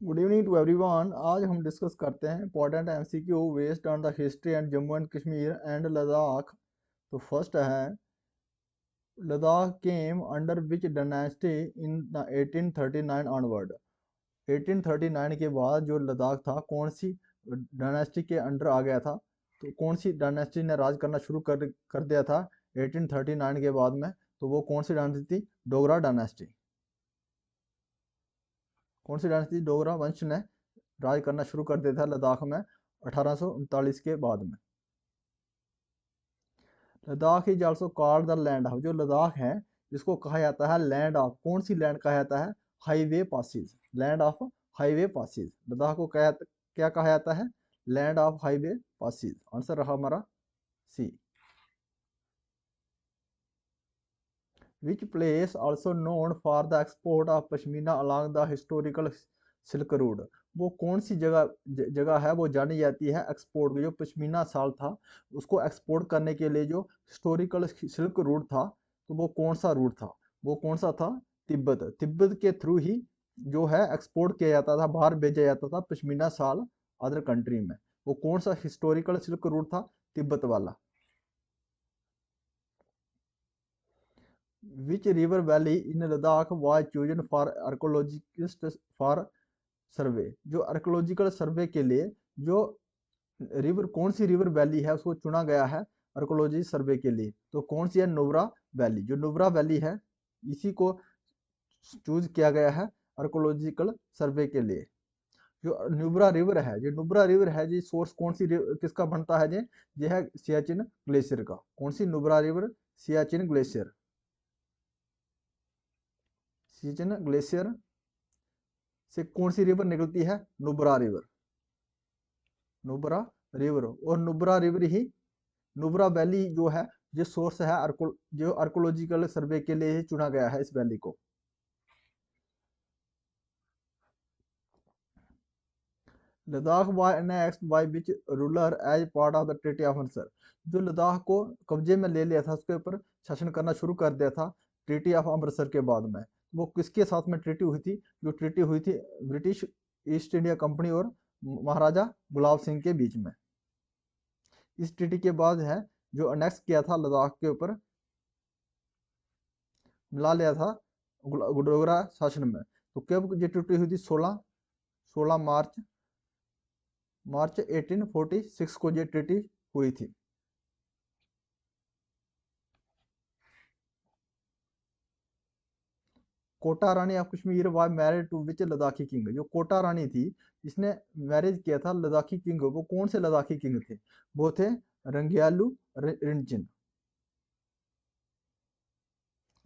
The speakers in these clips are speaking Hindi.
Good evening to everyone. आज हम डिस्कस करते हैं important MCQ based on the history and Jammu and Kashmir and Ladakh. तो फर्स्ट है, Ladakh came under which dynasty in the 1839 onward. 1839 के बाद जो लद्दाख था कौन सी डायनेस्टी के अंडर आ गया था? तो कौन सी डायनेस्टी ने राज करना शुरू कर दिया था 1839 के बाद में? तो वो कौन सी डायनेस्टी थी? डोगरा डायनेस्टी। कौन सी डायनेस्टी? डोगरा वंश ने राज करना शुरू कर दिया था लद्दाख में 1839 के बाद में। Ladakh is also called the land of, जो लद्दाख है इसको कहा जाता है लैंड ऑफ, कौन सी लैंड कहा जाता है? Highway passes, land of highway passes. Ladakh को क्या कहा जाता है? Land of highway passes. Answer रहा हमारा C. Which place also known for the export of pashmina along the historical silk route. वो कौन सी जगह है वो जानी जाती है एक्सपोर्ट, जो पश्मीना साल था उसको एक्सपोर्ट करने के लिए जो हिस्टोरिकल सिल्क रूट था, तो वो कौन सा रूट था? वो कौन सा था? तिब्बत। तिब्बत के थ्रू ही जो है एक्सपोर्ट किया जाता था, बाहर भेजा जाता था पश्मीना साल अदर कंट्री में। वो कौन सा हिस्टोरिकल सिल्क रूट था? तिब्बत वाला। Which river valley in Ladakh was chosen for archaeologists for survey? जो आर्कोलॉजिकल सर्वे के लिए जो रिवर, कौन सी रिवर वैली है उसको चुना गया है आर्कोलॉजी सर्वे के लिए? तो कौन सी है? नुब्रा वैली। जो नुब्रा वैली है इसी को चूज किया गया है आर्कोलॉजिकल सर्वे के लिए। जो नुब्रा रिवर है, जो नुब्रा रिवर है जी, सोर्स कौन सी किसका बनता है जी? ये है सियाचिन ग्लेशियर का। कौन सी? Nubra river, Siachen glacier. Siachen glacier से कौन सी रिवर निकलती है? नुब्रा रिवर। नुब्रा रिवर, और नुब्रा रिवर ही, नुब्रा वैली जो है जो सोर्स है जो आर्कोलॉजिकल सर्वे के लिए ही चुना गया है इस वैली को। Ladakh was annexed by which ruler as part of the treaty of Amritsar. जो लद्दाख को कब्जे में ले लिया था, उसके ऊपर शासन करना शुरू कर दिया था ट्रीटी ऑफ अमृतसर के बाद में, वो किसके साथ में ट्रीटी हुई थी? जो ट्रीटी हुई थी ब्रिटिश ईस्ट इंडिया कंपनी और महाराजा गुलाब सिंह के बीच में। इस ट्रीटी के बाद है जो अनेक्स किया था लद्दाख के ऊपर, मिला लिया था डोगरा शासन में। तो कब ये ट्रीटी हुई थी? 16 मार्च 1846 को ये ट्रीटी हुई थी। Kota Rani of Kashmir was married to which Ladakhi king. जो कोटा रानी थी इसने मैरिज किया था लद्दाखी किंग। वो कौन से लद्दाखी किंग थे? वो थे रंगियालू रिंचिन।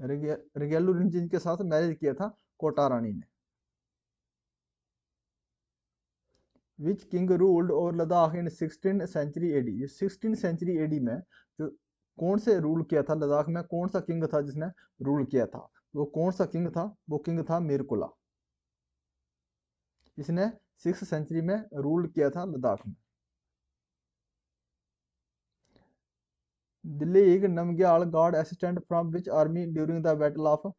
रंगियालू रिंचिन के साथ मैरिज किया था कोटा रानी ने। Which king ruled over Ladakh in 16 century AD. ये 16 सेंचुरी एडी में जो कौन से रूल किया था लद्दाख में? कौन सा किंग था जिसने रूल किया था? वो कौन सा किंग था? वो किंग था मीरकुला। इसने 6th सेंचुरी में रूल किया था लद्दाख में। दिल्ली एक Namgyal got assistant from which army during the battle of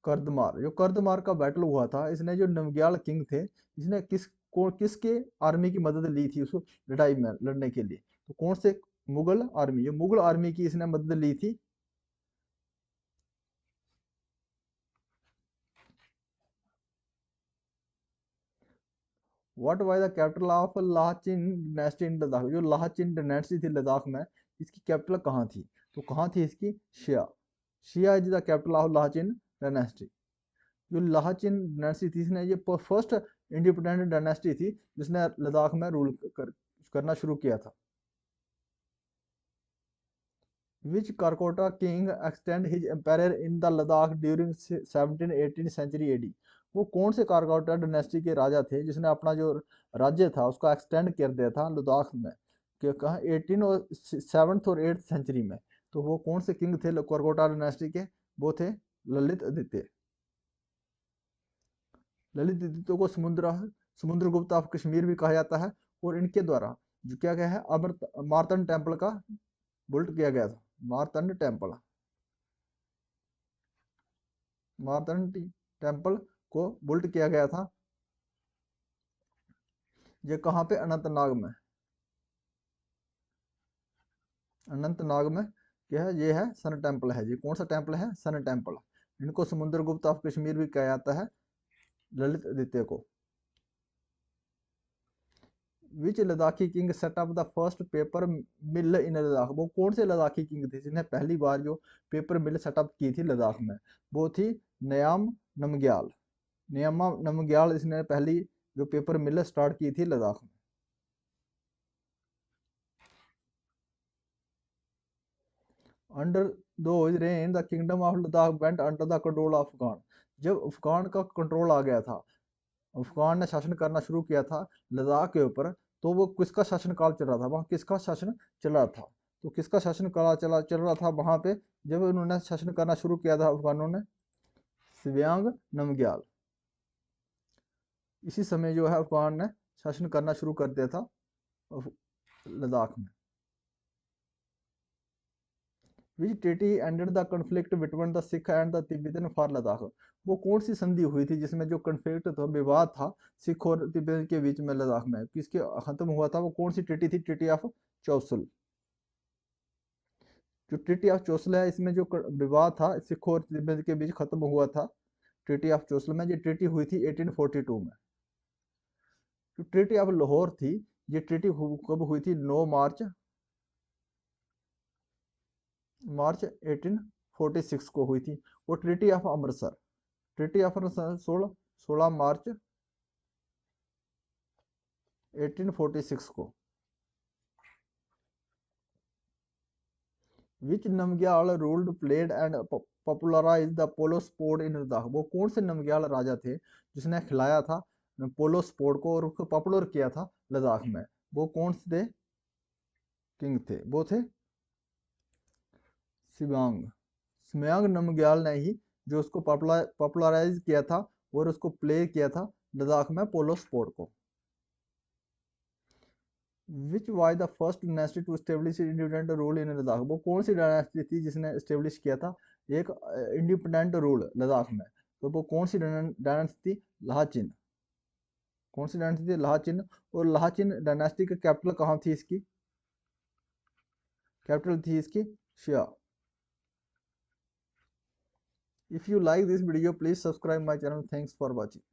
Kardmar. जो करदमार का बैटल हुआ था, इसने जो नमग्याल किंग थे इसने किसके आर्मी की मदद ली थी उसको लड़ाई में लड़ने के लिए? तो कौन से? मुगल आर्मी। जो मुगल आर्मी की इसने मदद ली थी। What was the capital of Lachen dynasty in Ladakh. जो लाचिन डायनेस्टी थी लद्दाख में, इसकी कैपिटल कहाँ थी? तो कहाँ थी इसकी? Shey. Shey is the capital of Lachen dynasty. जो लाचिन डायनेस्टी थी इसने ये फर्स्ट इंडिपेंडेंट डायनेस्टी थी जिसने लद्दाख में करना शुरू किया था। Which Karkota king extend his empire in the Ladakh during 17-18 century AD. वो कौन से कारकोटा डायनेस्टी के राजा थे जिसने अपना जो राज्य था उसका एक्सटेंड कर दिया था लद्दाख में? कि कहा 18 और 7th और 8th सेंचुरी में। तो वो कौन से किंग थे कारकोटा डायनेस्टी के? वो थे ललित आदित्य। ललित आदित्य को समुद्रगुप्त ऑफ कश्मीर भी कहा जाता है। और इनके द्वारा जो क्या गया है, अमृत मार्तंड टेम्पल का बुल्ट किया गया था। मार्तंड टेम्पल, मार्तंड टेम्पल को बुल्ट किया गया था ये कहाँ पे, अनंतनाग में। अनंतनाग में क्या है, ये है सन टेम्पल है। ये कौन सा टेम्पल है, सन टेम्पल। इनको समुद्रगुप्त ऑफ कश्मीर भी कहा जाता है, ललित आदित्य को। Which Ladakhi king set up the first paper mill in Ladakh. वो कौन से लद्दाखी किंग थे जिन्हें पहली बार जो पेपर मिल सेटअप की थी लद्दाख में, वो थी नयाम नमग्याल। नयामा नमग्याल इसने पहली जो पेपर मिल स्टार्ट की थी लद्दाख में। अंडर दो rain the kingdom of Ladakh went under the control of Afghan. जब अफगान का कंट्रोल आ गया था, अफगान ने शासन करना शुरू किया था लद्दाख के ऊपर, तो वो किसका शासन काल चल रहा था, वहाँ किसका शासन चल रहा था। तो किसका शासन काल चल रहा था वहाँ पे, जब उन्होंने शासन करना शुरू किया था अफगानों ने, स्व्यांग नमग्याल। इसी समय जो है अफगान ने शासन करना शुरू कर दिया था लद्दाख में। Which treaty ended the conflict between the Sikh and the Tibetan for Ladakh. वो कौन सी संधि हुई थी जिसमें जो कॉन्फ्लिक्ट था, विवाद था सिख और तिब्बत के बीच में लद्दाख में, किसके खत्म हुआ था, वो कौन सी ट्रीटी थी, ट्रीटी ऑफ चौसल। जो ट्रीटी ऑफ चौसल है, इसमें जो विवाद था सिख और तिब्बत के बीच खत्म हुआ था ट्रीटी ऑफ चौसल में। ये ट्रीटी हुई थी 1842 में। जो ट्रीटी ऑफ लाहौर थी, ये ट्रीटी कब हुई थी, 9 मार्च 1846 को हुई थी। वो treaty of Amritsar, treaty of Amritsar 16 मार्च 1846 को। Which Namgyal ruled played and popularise the polo sport in Ladakh. वो कौन से नमग्याल राजा थे जिसने खिलाया था पोलो स्पोर्ट को और उसको पॉपुलर किया था लद्दाख में। वो कौन से थे किंग थे, वो थे शिवांग। स्म्यांग नमग्याल ने ही जो उसको पॉपुलराइज किया था और उसको प्ले किया था लद्दाख में पोलो स्पोर्ट को। Which was the first dynasty to establish independent rule in Ladakh. वो कौन सी डायनेस्टी थी जिसने एस्टेब्लिश किया था एक इंडिपेंडेंट रूल लद्दाख में। तो वो कौन सी डायनेस्टी थी, लाहचिन। कौन सी डायनेस्टी थी, लाहचिन। और लाहचिन डायनेस्टी की कैपिटल कहाँ थी, इसकी कैपिटल थी इसकी Shey. If you like this video please subscribe my channel. Thanks for watching.